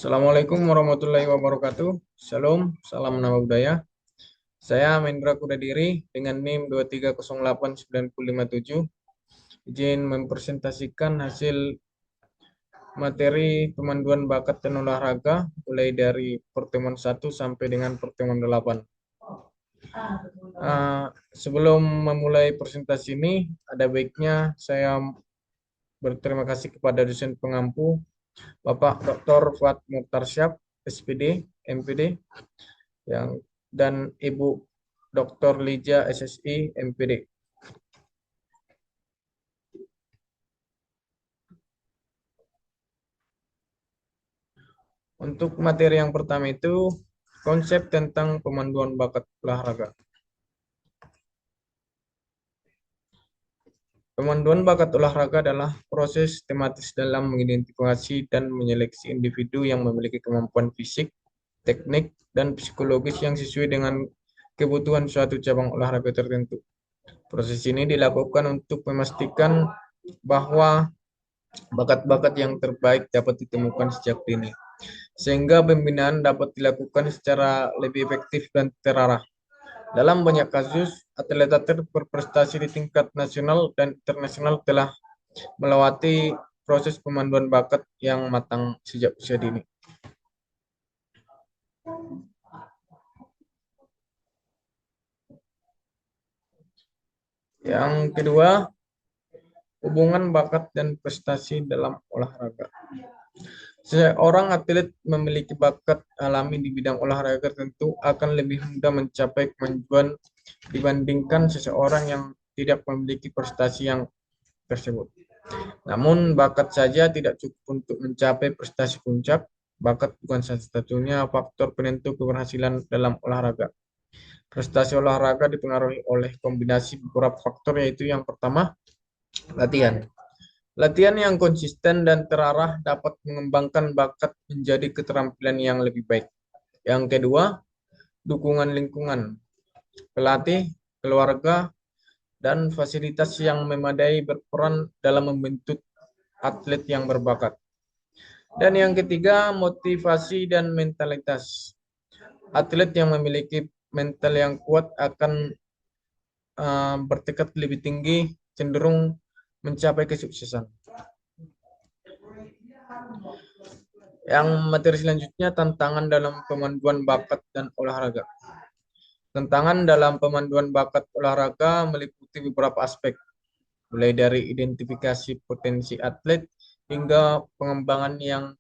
Assalamualaikum warahmatullahi wabarakatuh. Shalom, salam nama budaya. Saya Mendra Kudadiri dengan NIM 2308957. Izin mempresentasikan hasil materi pemanduan bakat dan olahraga mulai dari pertemuan 1 sampai dengan pertemuan 8. Sebelum memulai presentasi ini, ada baiknya saya berterima kasih kepada dosen pengampu Bapak Dr. Fuad Mukhtarsyab, SPD, MPD, yang dan Ibu Dr. Lija SSI MPD. Untuk materi yang pertama itu konsep tentang pemanduan bakat olahraga. Pemanduan bakat olahraga adalah proses tematis dalam mengidentifikasi dan menyeleksi individu yang memiliki kemampuan fisik, teknik, dan psikologis yang sesuai dengan kebutuhan suatu cabang olahraga tertentu. Proses ini dilakukan untuk memastikan bahwa bakat-bakat yang terbaik dapat ditemukan sejak dini, sehingga pembinaan dapat dilakukan secara lebih efektif dan terarah. Dalam banyak kasus, atlet-atlet berprestasi di tingkat nasional dan internasional telah melewati proses pemanduan bakat yang matang sejak usia dini. Yang kedua, hubungan bakat dan prestasi dalam olahraga. Seorang atlet memiliki bakat alami di bidang olahraga tentu akan lebih mudah mencapai kemajuan dibandingkan seseorang yang tidak memiliki prestasi yang tersebut. Namun, bakat saja tidak cukup untuk mencapai prestasi puncak. Bakat bukan satu-satunya faktor penentu keberhasilan dalam olahraga. Prestasi olahraga dipengaruhi oleh kombinasi beberapa faktor, yaitu yang pertama, latihan. Latihan yang konsisten dan terarah dapat mengembangkan bakat menjadi keterampilan yang lebih baik. Yang kedua, dukungan lingkungan. Pelatih, keluarga, dan fasilitas yang memadai berperan dalam membentuk atlet yang berbakat. Dan yang ketiga, motivasi dan mentalitas. Atlet yang memiliki mental yang kuat akan bertekad lebih tinggi, cenderung mencapai kesuksesan. Yang materi selanjutnya, tantangan dalam pemanduan bakat dan olahraga. Tantangan dalam pemanduan bakat olahraga meliputi beberapa aspek, mulai dari identifikasi potensi atlet hingga pengembangan yang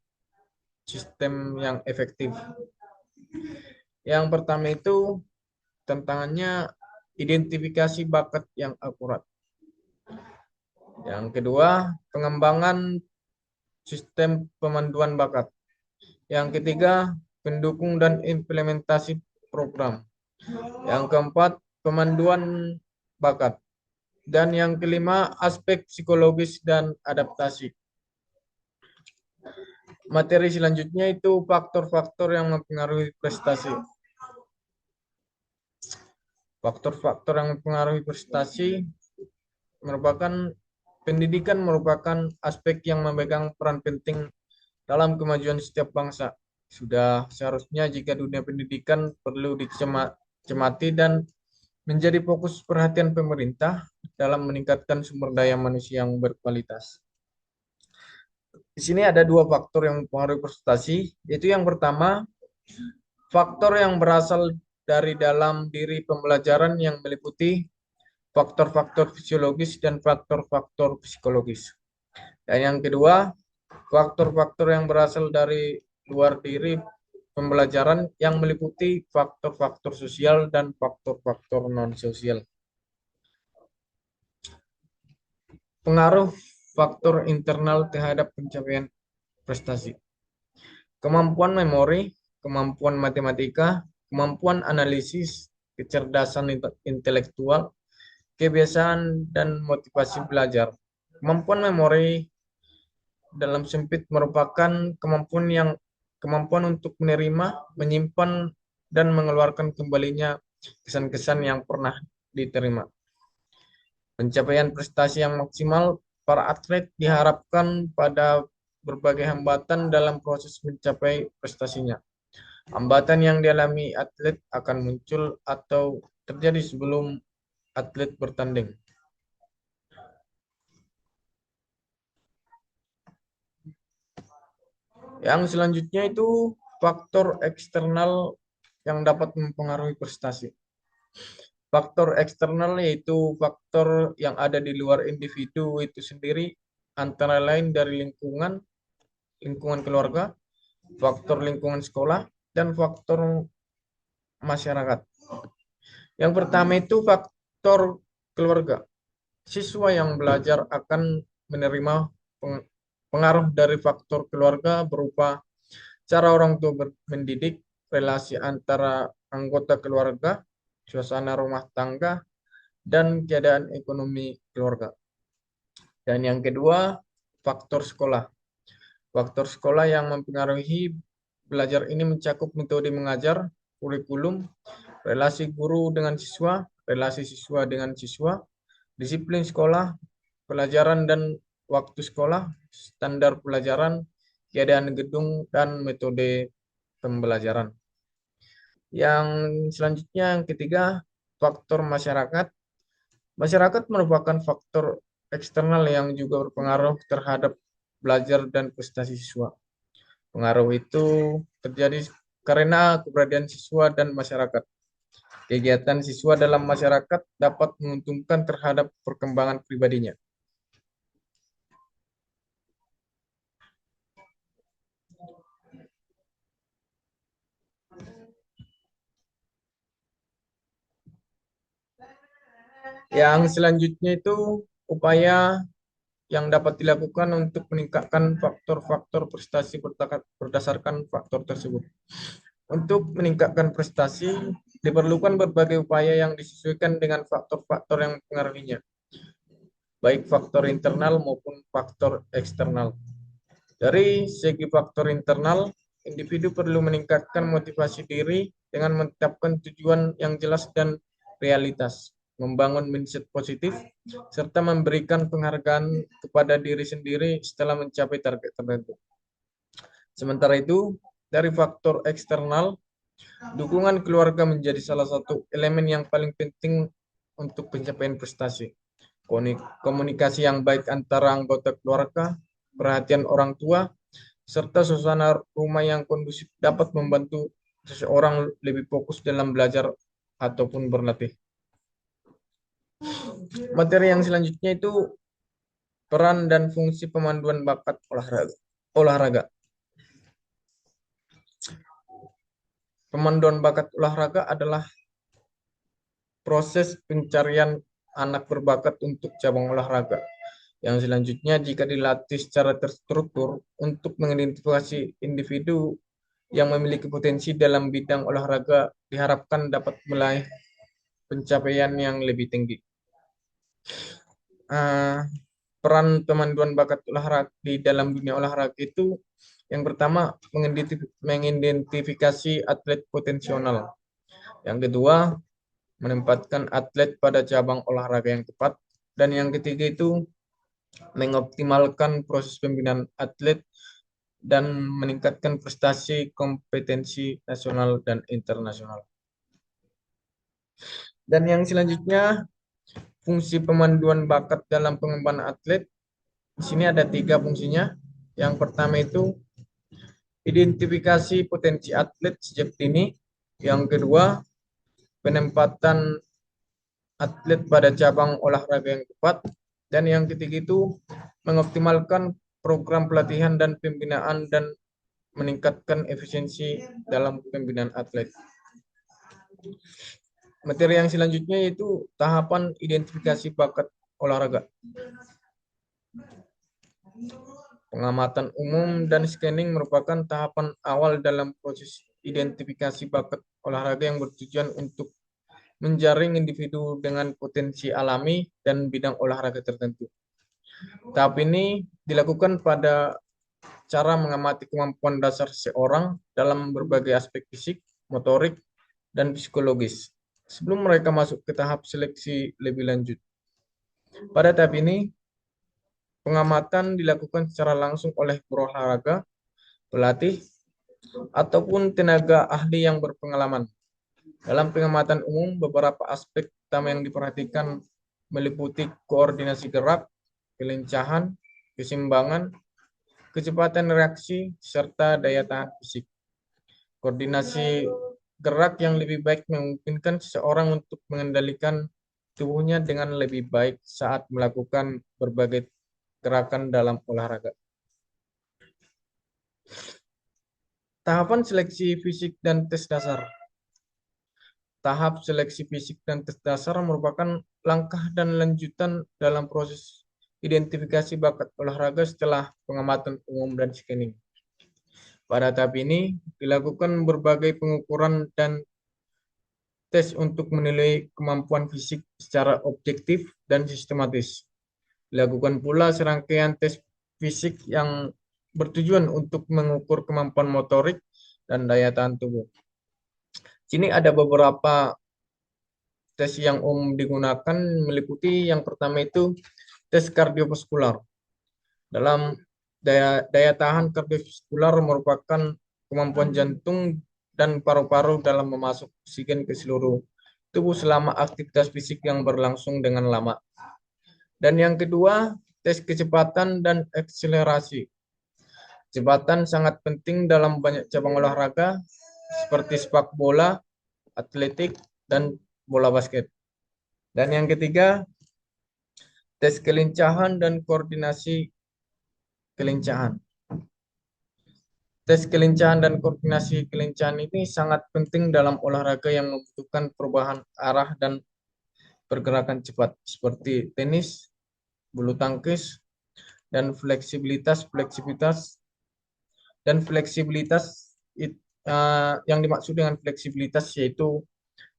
sistem yang efektif. Yang pertama itu tantangannya identifikasi bakat yang akurat. Yang kedua, pengembangan sistem pemanduan bakat. Yang ketiga, pendukung dan implementasi program. Yang keempat, pemanduan bakat. Dan yang kelima, aspek psikologis dan adaptasi. Materi selanjutnya itu faktor-faktor yang mempengaruhi prestasi. Faktor-faktor yang mempengaruhi prestasi merupakan pendidikan merupakan aspek yang memegang peran penting dalam kemajuan setiap bangsa. Sudah seharusnya jika dunia pendidikan perlu dicermati dan menjadi fokus perhatian pemerintah dalam meningkatkan sumber daya manusia yang berkualitas. Di sini ada dua faktor yang mempengaruhi prestasi, yaitu yang pertama, faktor yang berasal dari dalam diri pembelajaran yang meliputi faktor-faktor fisiologis dan faktor-faktor psikologis. Dan yang kedua, faktor-faktor yang berasal dari luar diri pembelajaran yang meliputi faktor-faktor sosial dan faktor-faktor non-sosial. Pengaruh faktor internal terhadap pencapaian prestasi. Kemampuan memori, kemampuan matematika, kemampuan analisis, kecerdasan intelektual, kebiasaan dan motivasi belajar. Kemampuan memori dalam sempit merupakan kemampuan untuk menerima, menyimpan, dan mengeluarkan kembalinya kesan-kesan yang pernah diterima. Pencapaian prestasi yang maksimal, para atlet diharapkan pada berbagai hambatan dalam proses mencapai prestasinya. Hambatan yang dialami atlet akan muncul atau terjadi sebelum atlet bertanding. Yang selanjutnya itu faktor eksternal yang dapat mempengaruhi prestasi. Faktor eksternal yaitu faktor yang ada di luar individu itu sendiri, antara lain dari lingkungan, lingkungan keluarga, faktor lingkungan sekolah, dan faktor masyarakat. Yang pertama itu faktor keluarga. Siswa yang belajar akan menerima pengaruh dari faktor keluarga berupa cara orang tua mendidik, relasi antara anggota keluarga, suasana rumah tangga, dan keadaan ekonomi keluarga. Dan yang kedua, faktor sekolah. Faktor sekolah yang mempengaruhi belajar ini mencakup metode mengajar, kurikulum, relasi guru dengan siswa, relasi siswa dengan siswa, disiplin sekolah, pelajaran dan waktu sekolah, standar pelajaran, keadaan gedung, dan metode pembelajaran. Yang selanjutnya, yang ketiga, faktor masyarakat. Masyarakat merupakan faktor eksternal yang juga berpengaruh terhadap belajar dan prestasi siswa. Pengaruh itu terjadi karena keberadaan siswa dan masyarakat. Kegiatan siswa dalam masyarakat dapat menguntungkan terhadap perkembangan pribadinya. Yang selanjutnya itu upaya yang dapat dilakukan untuk meningkatkan faktor-faktor prestasi berdasarkan faktor tersebut. Untuk meningkatkan prestasi, diperlukan berbagai upaya yang disesuaikan dengan faktor-faktor yang mempengaruhinya, baik faktor internal maupun faktor eksternal. Dari segi faktor internal, individu perlu meningkatkan motivasi diri dengan menetapkan tujuan yang jelas dan realitas, membangun mindset positif, serta memberikan penghargaan kepada diri sendiri setelah mencapai target tertentu. Sementara itu, dari faktor eksternal, dukungan keluarga menjadi salah satu elemen yang paling penting untuk pencapaian prestasi. Komunikasi yang baik antara anggota keluarga, perhatian orang tua, serta suasana rumah yang kondusif dapat membantu seseorang lebih fokus dalam belajar ataupun berlatih. Materi yang selanjutnya itu peran dan fungsi pemanduan bakat olahraga. Olahraga. Pemanduan bakat olahraga adalah proses pencarian anak berbakat untuk cabang olahraga. Yang selanjutnya jika dilatih secara terstruktur untuk mengidentifikasi individu yang memiliki potensi dalam bidang olahraga diharapkan dapat meraih pencapaian yang lebih tinggi. Peran pemanduan bakat olahraga di dalam dunia olahraga itu yang pertama mengidentifikasi atlet potensial. Yang kedua, menempatkan atlet pada cabang olahraga yang tepat. Dan yang ketiga itu mengoptimalkan proses pembinaan atlet dan meningkatkan prestasi kompetensi nasional dan internasional. Dan yang selanjutnya, fungsi pemanduan bakat dalam pengembangan atlet. Di sini ada 3 fungsinya. Yang pertama itu identifikasi potensi atlet sejak dini. Yang kedua, penempatan atlet pada cabang olahraga yang tepat. Dan yang ketiga itu mengoptimalkan program pelatihan dan pembinaan dan meningkatkan efisiensi dalam pembinaan atlet. Materi yang selanjutnya yaitu tahapan identifikasi bakat olahraga. Pengamatan umum dan scanning merupakan tahapan awal dalam proses identifikasi bakat olahraga yang bertujuan untuk menjaring individu dengan potensi alami dan bidang olahraga tertentu. Tahap ini dilakukan pada cara mengamati kemampuan dasar seseorang dalam berbagai aspek fisik, motorik, dan psikologis sebelum mereka masuk ke tahap seleksi lebih lanjut. Pada tahap ini, pengamatan dilakukan secara langsung oleh guru olahraga, pelatih, ataupun tenaga ahli yang berpengalaman. Dalam pengamatan umum, beberapa aspek utama yang diperhatikan meliputi koordinasi gerak, kelincahan, keseimbangan, kecepatan reaksi, serta daya tahan fisik. Koordinasi gerak yang lebih baik memungkinkan seseorang untuk mengendalikan tubuhnya dengan lebih baik saat melakukan berbagai gerakan dalam olahraga. Tahapan seleksi fisik dan tes dasar. Tahap seleksi fisik dan tes dasar merupakan langkah dan lanjutan dalam proses identifikasi bakat olahraga setelah pengamatan umum dan screening. Pada tahap ini dilakukan berbagai pengukuran dan tes untuk menilai kemampuan fisik secara objektif dan sistematis. Dilakukan pula serangkaian tes fisik yang bertujuan untuk mengukur kemampuan motorik dan daya tahan tubuh. Sini ada beberapa tes yang digunakan meliputi yang pertama itu tes kardiovaskular. Dalam daya tahan kardiovaskular merupakan kemampuan jantung dan paru-paru dalam memasuk oksigen ke seluruh tubuh selama aktivitas fisik yang berlangsung dengan lama. Dan yang kedua, tes kecepatan dan akselerasi. Kecepatan sangat penting dalam banyak cabang olahraga seperti sepak bola, atletik, dan bola basket. Dan yang ketiga, tes kelincahan dan koordinasi kelincahan. Tes kelincahan dan koordinasi kelincahan ini sangat penting dalam olahraga yang membutuhkan perubahan arah dan pergerakan cepat seperti tenis, bulu tangkis, dan fleksibilitas yang dimaksud dengan fleksibilitas yaitu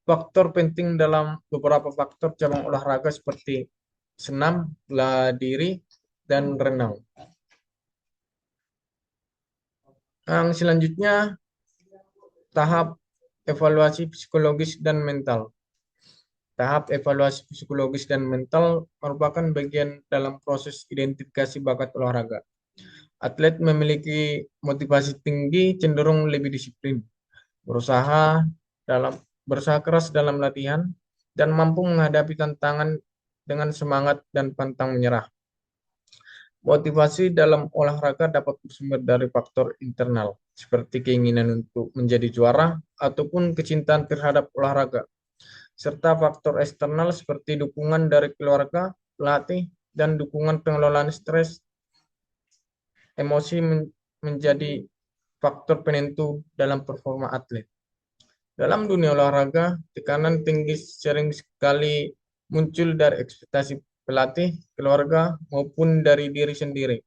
faktor penting dalam beberapa faktor cabang olahraga seperti senam, bela diri, dan renang. Yang selanjutnya, tahap evaluasi psikologis dan mental. Tahap evaluasi psikologis dan mental merupakan bagian dalam proses identifikasi bakat olahraga. Atlet memiliki motivasi tinggi cenderung lebih disiplin, berusaha berusaha keras dalam latihan, dan mampu menghadapi tantangan dengan semangat dan pantang menyerah. Motivasi dalam olahraga dapat bersumber dari faktor internal, seperti keinginan untuk menjadi juara ataupun kecintaan terhadap olahraga, serta faktor eksternal seperti dukungan dari keluarga, pelatih, dan dukungan pengelolaan stres. Emosi menjadi faktor penentu dalam performa atlet. Dalam dunia olahraga, tekanan tinggi sering sekali muncul dari ekspektasi pelatih, keluarga, maupun dari diri sendiri.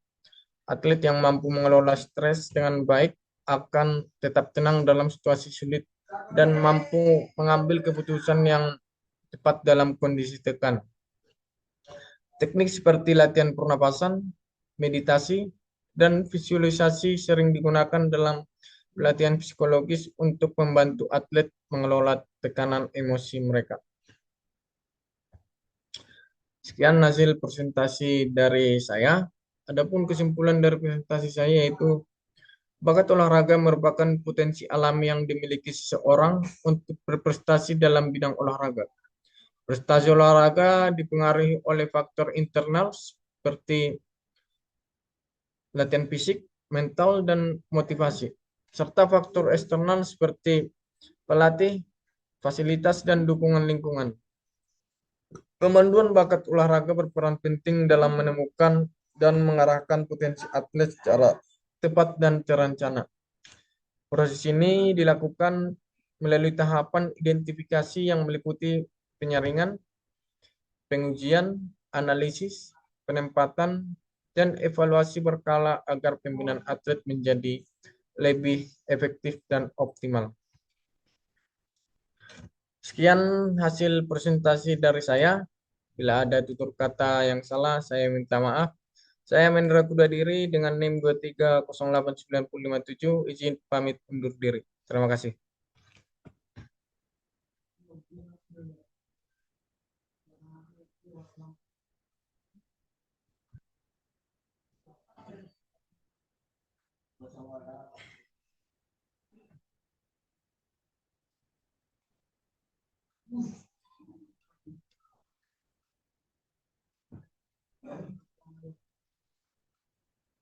Atlet yang mampu mengelola stres dengan baik akan tetap tenang dalam situasi sulit dan mampu mengambil keputusan yang tepat dalam kondisi tekan. Teknik seperti latihan pernapasan, meditasi, dan visualisasi sering digunakan dalam pelatihan psikologis untuk membantu atlet mengelola tekanan emosi mereka. Sekian hasil presentasi dari saya. Adapun kesimpulan dari presentasi saya yaitu bakat olahraga merupakan potensi alami yang dimiliki seseorang untuk berprestasi dalam bidang olahraga. Prestasi olahraga dipengaruhi oleh faktor internal seperti latihan fisik, mental, dan motivasi, serta faktor eksternal seperti pelatih, fasilitas, dan dukungan lingkungan. Pemanduan bakat olahraga berperan penting dalam menemukan dan mengarahkan potensi atlet secara tepat dan terencana. Proses ini dilakukan melalui tahapan identifikasi yang meliputi penyaringan, pengujian, analisis, penempatan, dan evaluasi berkala agar pembinaan atlet menjadi lebih efektif dan optimal. Sekian hasil presentasi dari saya. Bila ada tutur kata yang salah, saya minta maaf. Saya Mendra Kuda Diri dengan NIM 2308957, izin pamit undur diri. Terima kasih.